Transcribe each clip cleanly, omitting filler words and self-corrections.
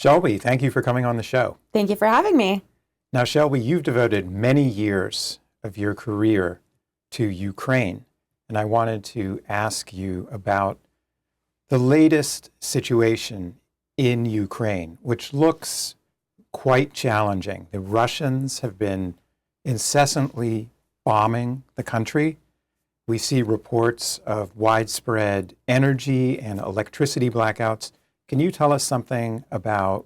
Shelby, thank you for coming on the show. Thank you for having me. Now, Shelby, you've devoted many years of your career to Ukraine, and I wanted to ask you about the latest situation in Ukraine, which looks quite challenging. The Russians have been incessantly bombing the country. We see reports of widespread energy and electricity blackouts. Can you tell us something about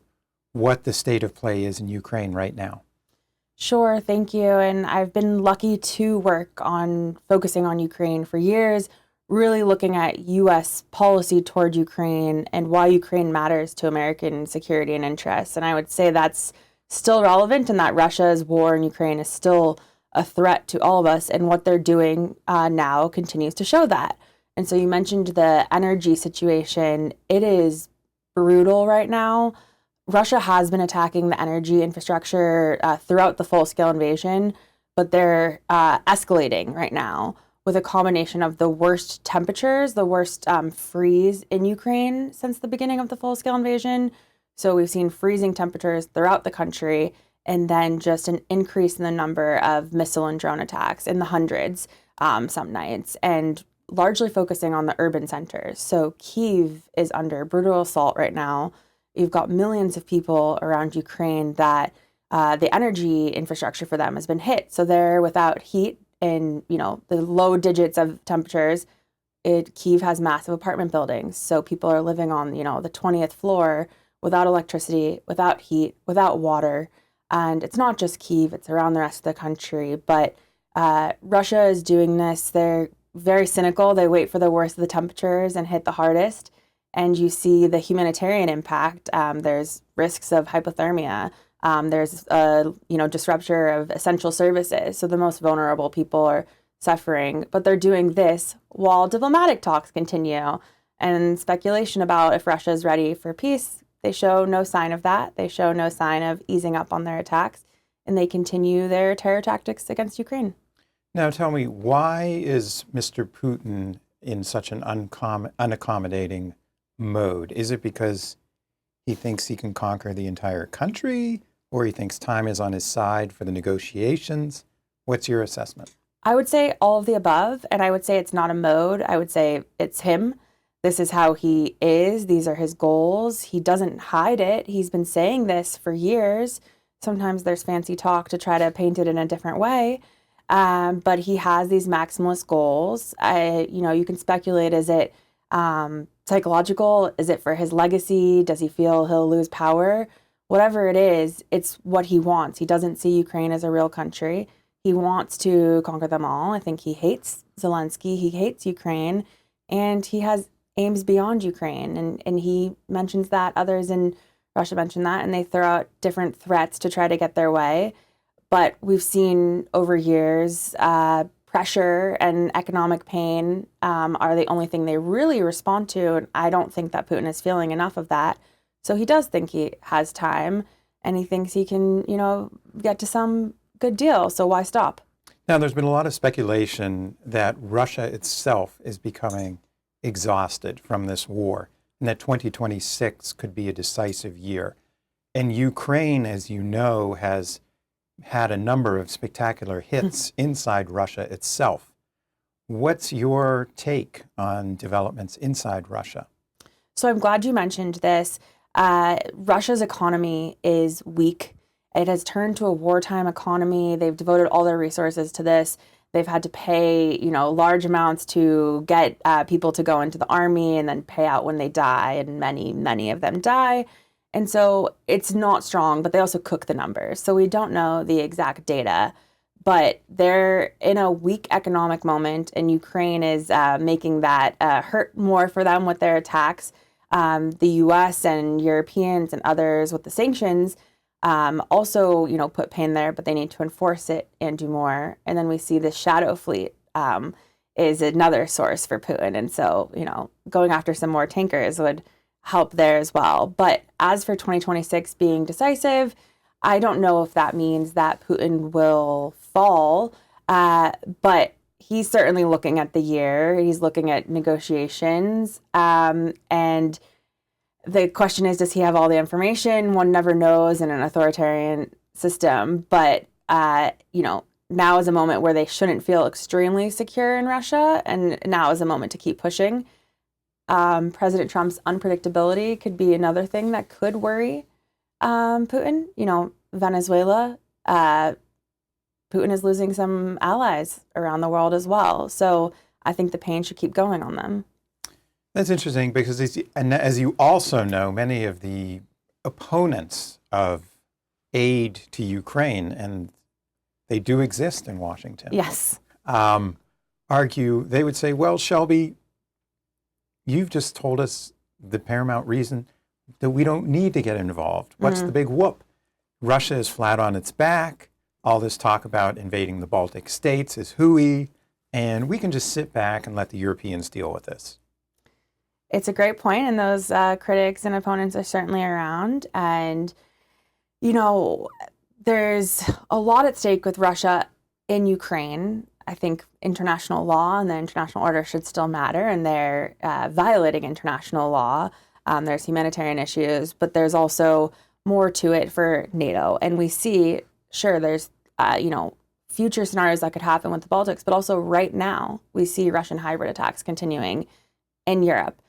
what the state of play is in Ukraine right now? Sure, thank you. And I've been lucky to work on focusing on Ukraine for years, really looking at U.S. policy toward Ukraine and why Ukraine matters to American security and interests. And I would say that's still relevant and that Russia's war in Ukraine is still a threat to all of us. And what they're doing now continues to show that. And so you mentioned the energy situation. It is brutal right now. Russia has been attacking the energy infrastructure throughout the full-scale invasion, but they're escalating right now with a combination of the worst temperatures, the worst freeze in Ukraine since the beginning of the full-scale invasion. So we've seen freezing temperatures throughout the country, and then just an increase in the number of missile and drone attacks in the hundreds some nights, and largely focusing on the urban centers. So Kyiv is under brutal assault right now. You've got millions of people around Ukraine that the energy infrastructure for them has been hit. So they're without heat in, the low digits of temperatures. Kyiv has massive apartment buildings. So people are living on, the 20th floor without electricity, without heat, without water. And it's not just Kyiv, it's around the rest of the country. But Russia is doing this. They're very cynical. They wait for the worst of the temperatures and hit the hardest. And you see the humanitarian impact. There's risks of hypothermia. There's disruption of essential services. So the most vulnerable people are suffering. But they're doing this while diplomatic talks continue. And speculation about if Russia is ready for peace, they show no sign of that. They show no sign of easing up on their attacks. And they continue their terror tactics against Ukraine. Now tell me, why is Mr. Putin in such an unaccommodating mode? Is it because he thinks he can conquer the entire country, or he thinks time is on his side for the negotiations? What's your assessment? I would say all of the above, and I would say it's not a mode. I would say it's him. This is how he is. These are his goals. He doesn't hide it. He's been saying this for years. Sometimes there's fancy talk to try to paint it in a different way. But he has these maximalist goals. You can speculate, is it psychological? Is it for his legacy? Does he feel he'll lose power? Whatever it is, it's what he wants. He doesn't see Ukraine as a real country. He wants to conquer them all. I think he hates Zelensky. He hates Ukraine. And he has aims beyond Ukraine. And he mentions that. Others in Russia mention that. And they throw out different threats to try to get their way. But we've seen over years, pressure and economic pain are the only thing they really respond to. And I don't think that Putin is feeling enough of that. So he does think he has time, and he thinks he can, get to some good deal. So why stop? Now, there's been a lot of speculation that Russia itself is becoming exhausted from this war, and that 2026 could be a decisive year. And Ukraine, as you know, has had a number of spectacular hits inside Russia itself. What's your take on developments inside Russia? So I'm glad you mentioned this. Russia's economy is weak. It has turned to a wartime economy. They've devoted all their resources to this. They've had to pay, large amounts to get people to go into the army and then pay out when they die, and many of them die. And so it's not strong, but they also cook the numbers. So we don't know the exact data, but they're in a weak economic moment, and Ukraine is making that hurt more for them with their attacks. The U.S. and Europeans and others with the sanctions also, put pain there, but they need to enforce it and do more. And then we see the shadow fleet is another source for Putin. And so, going after some more tankers would help there as well. But as for 2026 being decisive, I don't know if that means that Putin will fall, but he's certainly looking at the year. He's looking at negotiations, and the question is, does he have all the information? One never knows in an authoritarian system, but now is a moment where they shouldn't feel extremely secure in Russia, and now is a moment to keep pushing. President Trump's unpredictability could be another thing that could worry Putin. Venezuela, Putin is losing some allies around the world as well. So I think the pain should keep going on them. That's interesting because, as you also know, many of the opponents of aid to Ukraine, and they do exist in Washington. Yes. Argue, they would say, well, Shelby, you've just told us the paramount reason that we don't need to get involved. What's the big whoop? Russia is flat on its back. All this talk about invading the Baltic states is hooey, and we can just sit back and let the Europeans deal with this. It's a great point, and those critics and opponents are certainly around. And, there's a lot at stake with Russia in Ukraine. I think international law and the international order should still matter, and they're violating international law. There's humanitarian issues, but there's also more to it for NATO. And we see, sure, there's, future scenarios that could happen with the Baltics, but also right now we see Russian hybrid attacks continuing in Europe.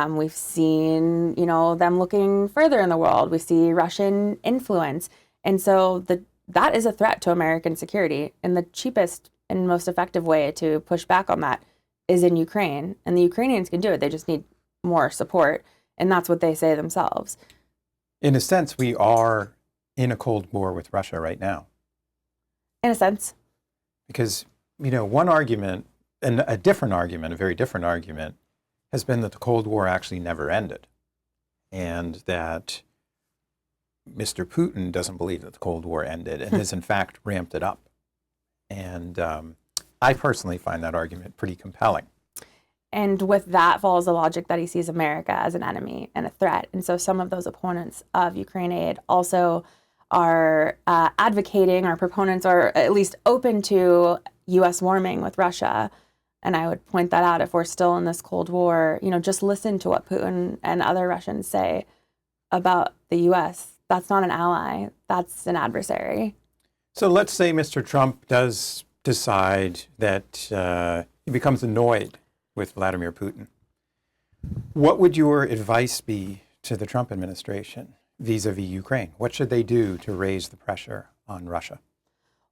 We've seen, them looking further in the world. We see Russian influence. And so that is a threat to American security. And the cheapest and most effective way to push back on that is in Ukraine. And the Ukrainians can do it. They just need more support. And that's what they say themselves. In a sense, we are in a Cold War with Russia right now. In a sense. Because, one argument, and a different argument, a very different argument, has been that the Cold War actually never ended. And that Mr. Putin doesn't believe that the Cold War ended and has in fact ramped it up. And I personally find that argument pretty compelling. And with that follows the logic that he sees America as an enemy and a threat. And so some of those opponents of Ukraine aid also are advocating, or proponents are at least open to U.S. warming with Russia. And I would point that out if we're still in this Cold War, just listen to what Putin and other Russians say about the U.S. That's not an ally. That's an adversary. So let's say Mr. Trump does decide that he becomes annoyed with Vladimir Putin. What would your advice be to the Trump administration vis-a-vis Ukraine? What should they do to raise the pressure on Russia?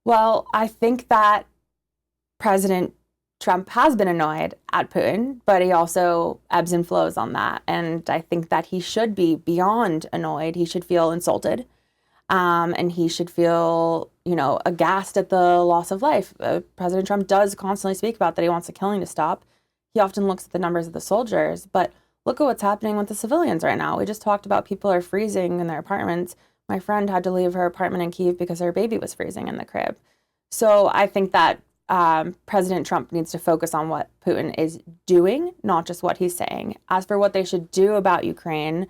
Well, I think that President Trump has been annoyed at Putin, but he also ebbs and flows on that. And I think that he should be beyond annoyed. He should feel insulted. And he should feel, aghast at the loss of life. President Trump does constantly speak about that he wants the killing to stop. He often looks at the numbers of the soldiers, but look at what's happening with the civilians right now. We just talked about people are freezing in their apartments. My friend had to leave her apartment in Kyiv because her baby was freezing in the crib. So I think that President Trump needs to focus on what Putin is doing, not just what he's saying. As for what they should do about Ukraine,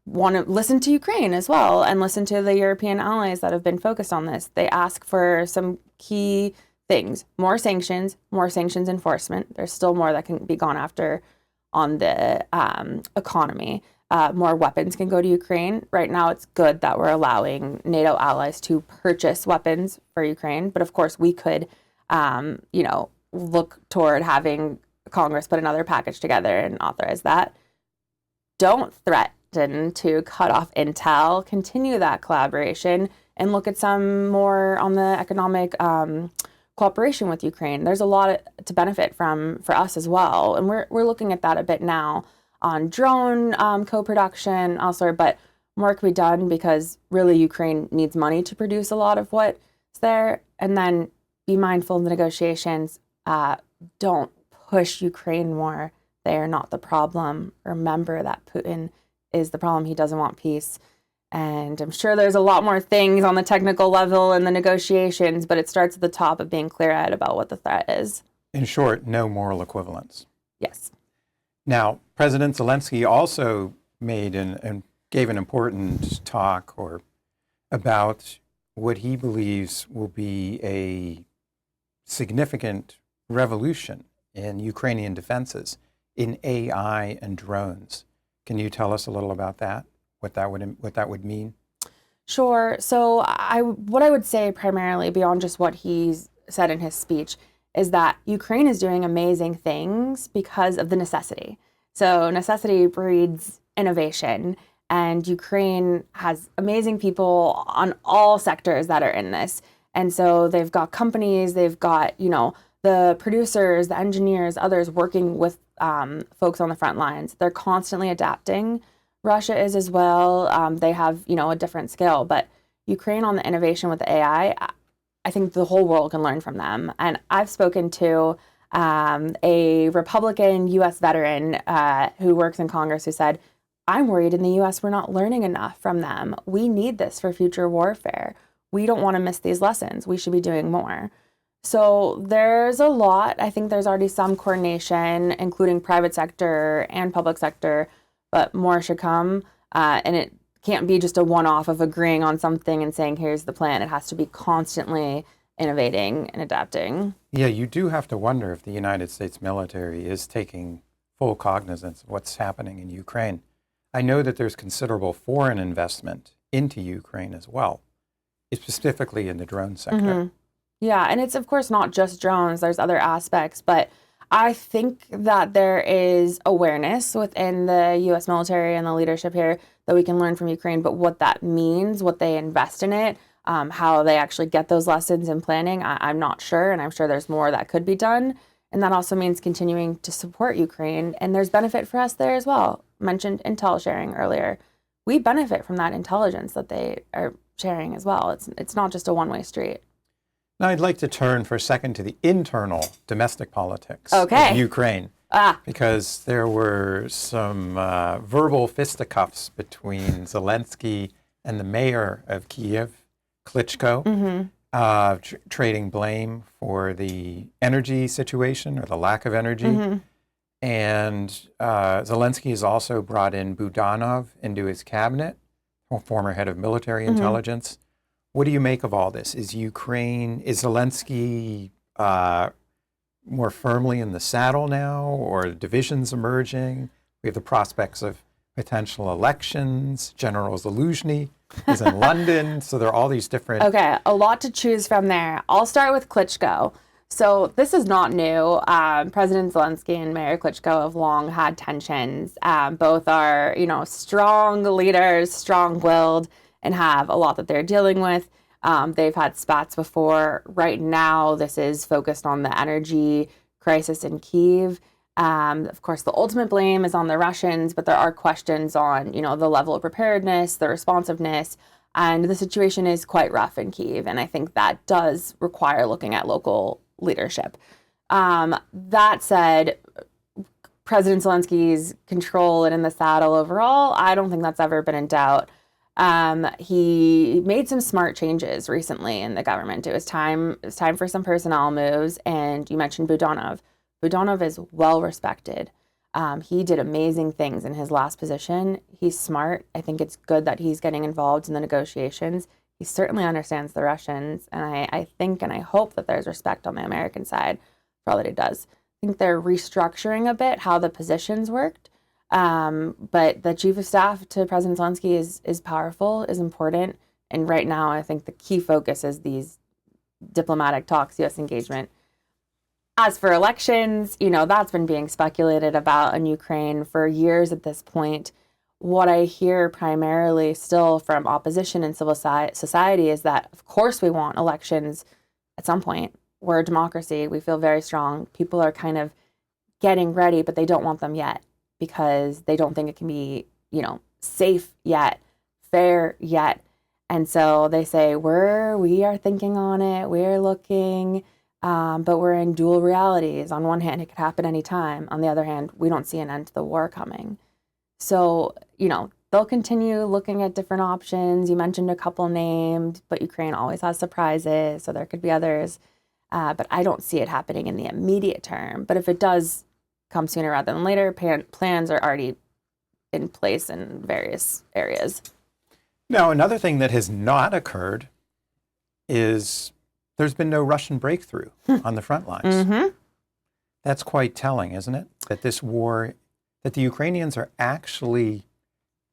want to listen to Ukraine as well and listen to the European allies that have been focused on this. They ask for some key things, more sanctions enforcement. There's still more that can be gone after on the economy. More weapons can go to Ukraine. Right now, it's good that we're allowing NATO allies to purchase weapons for Ukraine. But of course, we could, look toward having Congress put another package together and authorize that. Don't threaten to cut off intel. Continue that collaboration and look at some more on the economic cooperation with Ukraine. There's a lot to benefit from for us as well. And we're looking at that a bit now on drone co-production elsewhere, but more can be done because really Ukraine needs money to produce a lot of what's there. And then be mindful of the negotiations. Don't push Ukraine more. They are not the problem. Remember that Putin is the problem. He doesn't want peace. And I'm sure there's a lot more things on the technical level in the negotiations, but it starts at the top of being clear-eyed about what the threat is. In short, no moral equivalence. Yes. Now, President Zelensky also gave an important talk about what he believes will be a significant revolution in Ukrainian defenses in AI and drones. Can you tell us a little about that? What that would mean? Sure. So what I would say primarily beyond just what he's said in his speech is that Ukraine is doing amazing things because of the necessity. So necessity breeds innovation, and Ukraine has amazing people on all sectors that are in this. And so they've got companies, they've got, the producers, the engineers, others working with folks on the front lines. They're constantly adapting. Russia is as well. They have, a different scale, but Ukraine on the innovation with the AI, I think the whole world can learn from them. And I've spoken to a Republican U.S. veteran who works in Congress who said, I'm worried in the U.S. we're not learning enough from them. We need this for future warfare. We don't want to miss these lessons. We should be doing more. So there's a lot. I think there's already some coordination, including private sector and public sector, but more should come. And it can't be just a one-off of agreeing on something and saying, here's the plan. It has to be constantly innovating and adapting. Yeah, you do have to wonder if the United States military is taking full cognizance of what's happening in Ukraine. I know that there's considerable foreign investment into Ukraine as well, specifically in the drone sector. Mm-hmm. Yeah, and it's of course not just drones. There's other aspects, but I think that there is awareness within the U.S. military and the leadership here that we can learn from Ukraine, but what that means, what they invest in it, how they actually get those lessons in planning, I'm not sure, and I'm sure there's more that could be done. And that also means continuing to support Ukraine, and there's benefit for us there as well. Mentioned intel sharing earlier. We benefit from that intelligence that they are sharing as well. It's not just a one-way street. Now, I'd like to turn for a second to the internal domestic politics of Ukraine, because there were some verbal fisticuffs between Zelensky and the mayor of Kiev, Klitschko, trading blame for the energy situation or the lack of energy. And Zelensky has also brought in Budanov into his cabinet, former head of military intelligence. What do you make of all this? Is Zelensky more firmly in the saddle now, or divisions emerging? We have the prospects of potential elections. General Zaluzhny is in London. So there are all these different... Okay, a lot to choose from there. I'll start with Klitschko. So this is not new. President Zelensky and Mayor Klitschko have long had tensions. Both are, strong leaders, strong-willed, and have a lot that they're dealing with. They've had spats before. Right now, this is focused on the energy crisis in Kyiv. Of course, the ultimate blame is on the Russians, but there are questions on, the level of preparedness, the responsiveness, and the situation is quite rough in Kyiv. And I think that does require looking at local leadership. That said, President Zelensky's control and in the saddle overall, I don't think that's ever been in doubt. He made some smart changes recently in the government. It was time for some personnel moves, and you mentioned Budanov. Budanov is well respected. He did amazing things in his last position. He's smart. I think it's good that he's getting involved in the negotiations. He certainly understands the Russians, and I think and I hope that there's respect on the American side for all that he does. I think they're restructuring a bit how the positions worked. But the chief of staff to President Zelensky is powerful, is important. And right now, I think the key focus is these diplomatic talks, U.S. engagement. As for elections, that's been being speculated about in Ukraine for years at this point. What I hear primarily still from opposition and civil society is that, of course, we want elections at some point. We're a democracy. We feel very strong. People are kind of getting ready, but they don't want them yet, because they don't think it can be, safe yet, fair yet. And so they say, we are thinking on it, we're looking, but we're in dual realities. On one hand, it could happen anytime. On the other hand, we don't see an end to the war coming. So, they'll continue looking at different options. You mentioned a couple named, but Ukraine always has surprises, so there could be others. But I don't see it happening in the immediate term. But if it does come sooner rather than later, plans are already in place in various areas. Now, another thing that has not occurred is there's been no Russian breakthrough on the front lines. That's quite telling, isn't it? That this war that the Ukrainians are actually,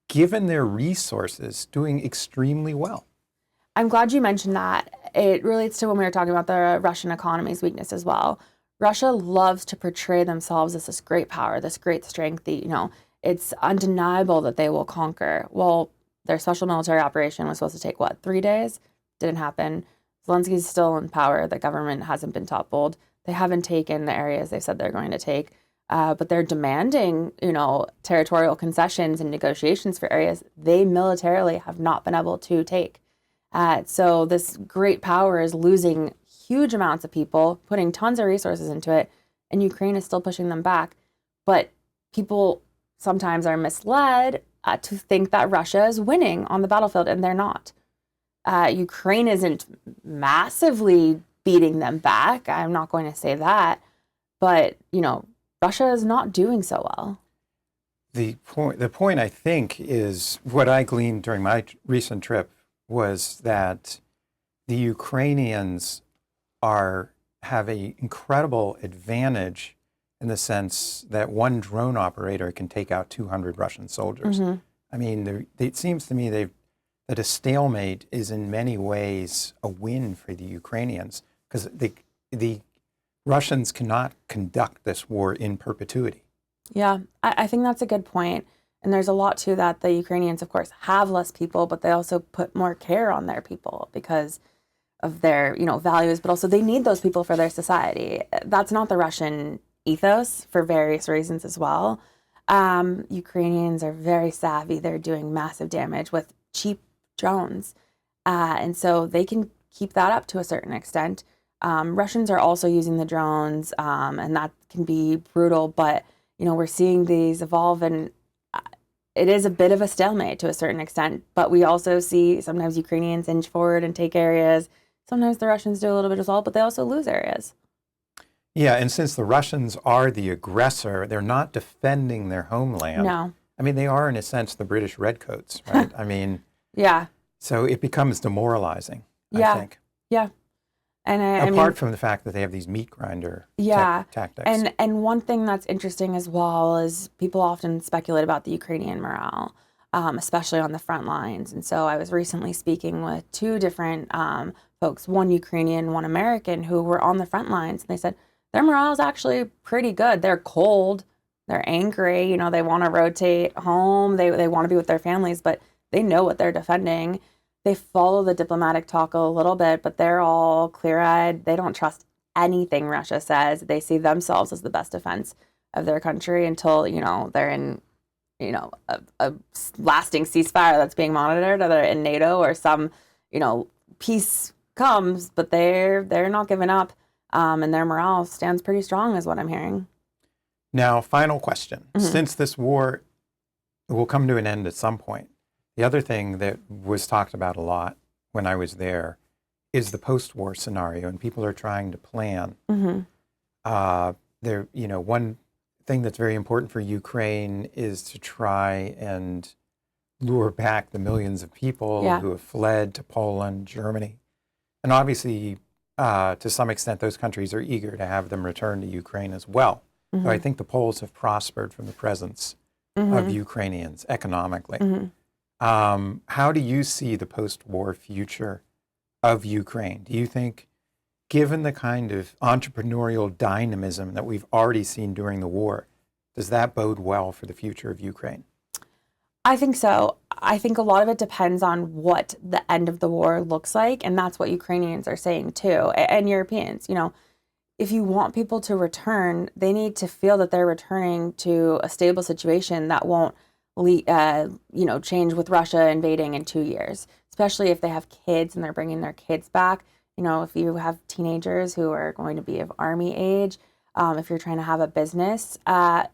given their resources, doing extremely well. I'm glad you mentioned that. It relates to when we were talking about the Russian economy's weakness as well. Russia loves to portray themselves as this great power, this great strength. It's undeniable that they will conquer. Well, their special military operation was supposed to take, 3 days? Didn't happen. Zelensky's still in power. The government hasn't been toppled. They haven't taken the areas they said they're going to take. But they're demanding, territorial concessions and negotiations for areas they militarily have not been able to take. So this great power is losing huge amounts of people, putting tons of resources into it, and Ukraine is still pushing them back. But people sometimes are misled to think that Russia is winning on the battlefield, and they're not. Ukraine isn't massively beating them back. I'm not going to say that. But, Russia is not doing so well. The point I think is what I gleaned during my recent trip was that the Ukrainians have an incredible advantage in the sense that one drone operator can take out 200 Russian soldiers. Mm-hmm. I mean, it seems to me that a stalemate is in many ways a win for the Ukrainians because the Russians cannot conduct this war in perpetuity. Yeah, I think that's a good point. And there's a lot to that. The Ukrainians, of course, have less people, but they also put more care on their people because of their, values, but also they need those people for their society. That's not the Russian ethos for various reasons as well. Ukrainians are very savvy. They're doing massive damage with cheap drones. And so they can keep that up to a certain extent. Russians are also using the drones, and that can be brutal, but, we're seeing these evolve, and it is a bit of a stalemate to a certain extent, but we also see sometimes Ukrainians inch forward and take areas. Sometimes the Russians do a little bit as well, but they also lose areas. Yeah, and since the Russians are the aggressor, they're not defending their homeland. No. I mean, they are, in a sense, the British redcoats, right? I mean, yeah. So it becomes demoralizing, yeah. I think. Yeah. And apart from the fact that they have these meat grinder tactics. And one thing that's interesting as well is people often speculate about the Ukrainian morale, especially on the front lines. And so I was recently speaking with two different folks, one Ukrainian, one American, who were on the front lines. And they said their morale is actually pretty good. They're cold. They're angry. They want to rotate home. They want to be with their families, but they know what they're defending. They follow the diplomatic talk a little bit, but they're all clear-eyed. They don't trust anything Russia says. They see themselves as the best defense of their country until, they're in, a lasting ceasefire that's being monitored, or they're in NATO or some, peace comes, but they're not giving up. And their morale stands pretty strong is what I'm hearing. Now, final question. Mm-hmm. Since this war will come to an end at some point, the other thing that was talked about a lot when I was there is the post-war scenario, and people are trying to plan. Mm-hmm. One thing that's very important for Ukraine is to try and lure back the millions of people who have fled to Poland, Germany, and obviously, to some extent, those countries are eager to have them return to Ukraine as well. Mm-hmm. So I think the Poles have prospered from the presence of Ukrainians economically. Mm-hmm. How do you see the post-war future of Ukraine? Do you think, given the kind of entrepreneurial dynamism that we've already seen during the war, does that bode well for the future of Ukraine? I think so. I think a lot of it depends on what the end of the war looks like, and that's what Ukrainians are saying too, and Europeans. If you want people to return, they need to feel that they're returning to a stable situation that won't change with Russia invading in 2 years, especially if they have kids and they're bringing their kids back. If you have teenagers who are going to be of army age, if you're trying to have a business.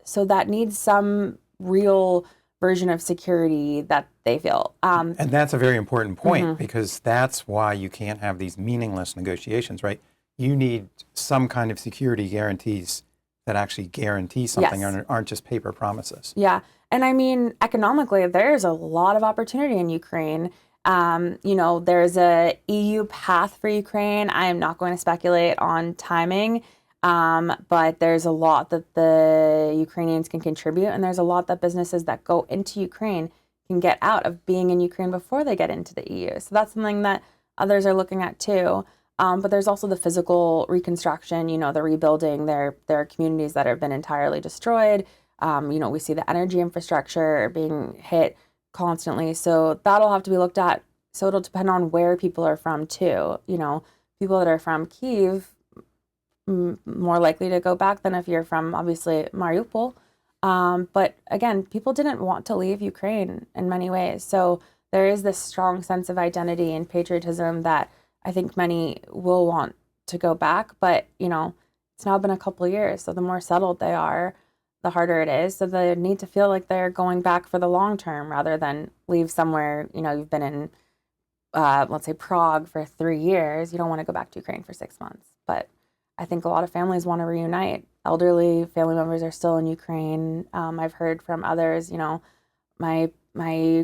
So that needs some real version of security that they feel. And that's a very important point because that's why you can't have these meaningless negotiations, right? You need some kind of security guarantees that actually guarantee something and aren't just paper promises. Yeah. And I mean, economically, there's a lot of opportunity in Ukraine. There's a EU path for Ukraine. I am not going to speculate on timing. But there's a lot that the Ukrainians can contribute, and there's a lot that businesses that go into Ukraine can get out of being in Ukraine before they get into the EU. So that's something that others are looking at too. But there's also the physical reconstruction, the rebuilding their communities that have been entirely destroyed. We see the energy infrastructure being hit constantly. So that'll have to be looked at. So it'll depend on where people are from too. People that are from Kyiv, more likely to go back than if you're from obviously Mariupol. But again, people didn't want to leave Ukraine in many ways. So there is this strong sense of identity and patriotism that I think many will want to go back. But, it's now been a couple of years. So the more settled they are, the harder it is. So they need to feel like they're going back for the long term rather than leave somewhere, you've been in, let's say Prague for 3 years. You don't want to go back to Ukraine for 6 months. But I think a lot of families want to reunite. Elderly family members are still in Ukraine. I've heard from others, my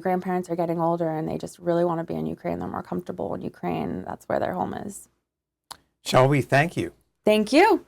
grandparents are getting older and they just really want to be in Ukraine. They're more comfortable in Ukraine. That's where their home is. Shelby, thank you. Thank you.